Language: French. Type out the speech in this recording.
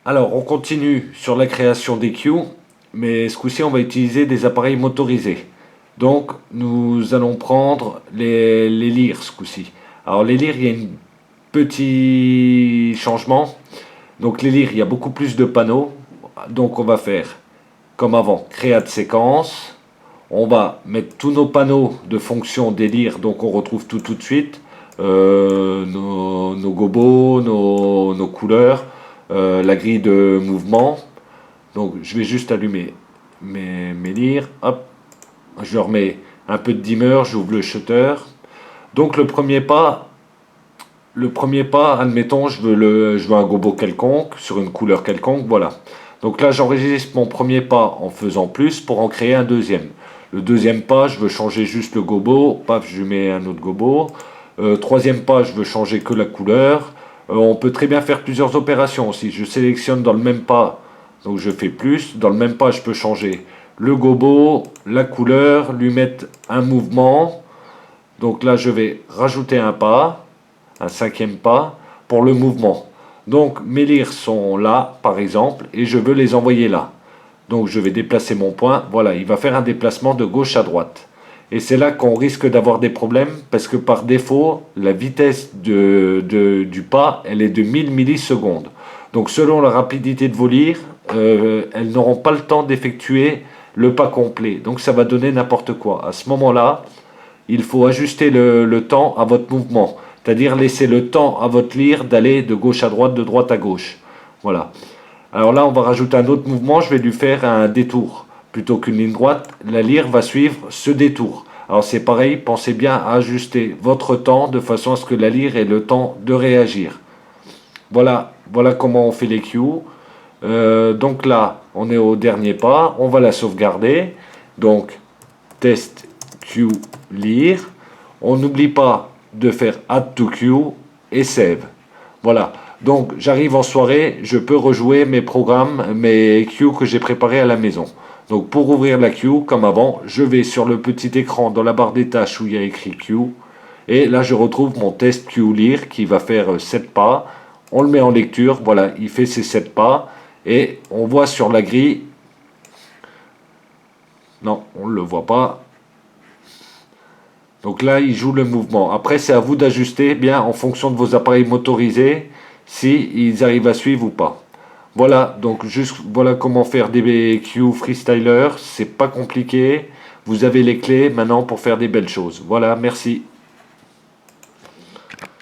Alors, on continue sur la création des queues, mais ce coup-ci, on va utiliser des appareils motorisés. Donc, nous allons prendre les lyres ce coup-ci. Alors, les lyres, il y a un petit changement. Donc, les lyres, il y a beaucoup plus de panneaux. Donc, on va faire, comme avant, créa de séquence. On va mettre tous nos panneaux de fonction des lyres, donc on retrouve tout de suite. Nos gobos, nos couleurs, la grille de mouvement. Donc je vais juste allumer mes lyres. Hop, je remets un peu de dimmer, j'ouvre le shutter. Donc le premier pas, admettons, je veux un gobo quelconque, sur une couleur quelconque, voilà. Donc là, j'enregistre mon premier pas en faisant plus pour en créer un deuxième. Le deuxième pas, je veux changer juste le gobo, paf, je mets un autre gobo. Troisième pas, je veux changer que la couleur. On peut très bien faire plusieurs opérations aussi. Je sélectionne dans le même pas, donc je fais plus. Dans le même pas, je peux changer le gobo, la couleur, lui mettre un mouvement. Donc là, je vais rajouter un cinquième pas pour le mouvement. Donc mes lyres sont là, par exemple, et je veux les envoyer là. Donc je vais déplacer mon point. Voilà, il va faire un déplacement de gauche à droite. Et c'est là qu'on risque d'avoir des problèmes parce que par défaut, la vitesse du pas, elle est de 1000 millisecondes. Donc selon la rapidité de vos lyres, elles n'auront pas le temps d'effectuer le pas complet. Donc ça va donner n'importe quoi. À ce moment-là, il faut ajuster le temps à votre mouvement. C'est-à-dire laisser le temps à votre lyre d'aller de gauche à droite, de droite à gauche. Voilà. Alors là, on va rajouter un autre mouvement. Je vais lui faire un détour. Plutôt qu'une ligne droite, la lyre va suivre ce détour. Alors c'est pareil, pensez bien à ajuster votre temps de façon à ce que la lyre ait le temps de réagir. Voilà comment on fait les cues. Donc là, on est au dernier pas. On va la sauvegarder. Donc, test queue lire. On n'oublie pas de faire add to queue et save. Voilà. Donc j'arrive en soirée, je peux rejouer mes programmes, mes queues que j'ai préparés à la maison. Donc pour ouvrir la queue, comme avant, je vais sur le petit écran dans la barre des tâches où il y a écrit queue. Et là je retrouve mon test queue lire qui va faire 7 pas. On le met en lecture, voilà, il fait ses 7 pas. Et on voit sur la grille, non, on ne le voit pas. Donc là, il joue le mouvement. Après, c'est à vous d'ajuster bien en fonction de vos appareils motorisés, si ils arrivent à suivre ou pas. Voilà, donc juste voilà comment faire des cues freestyler. C'est pas compliqué. Vous avez les clés maintenant pour faire des belles choses. Voilà, merci.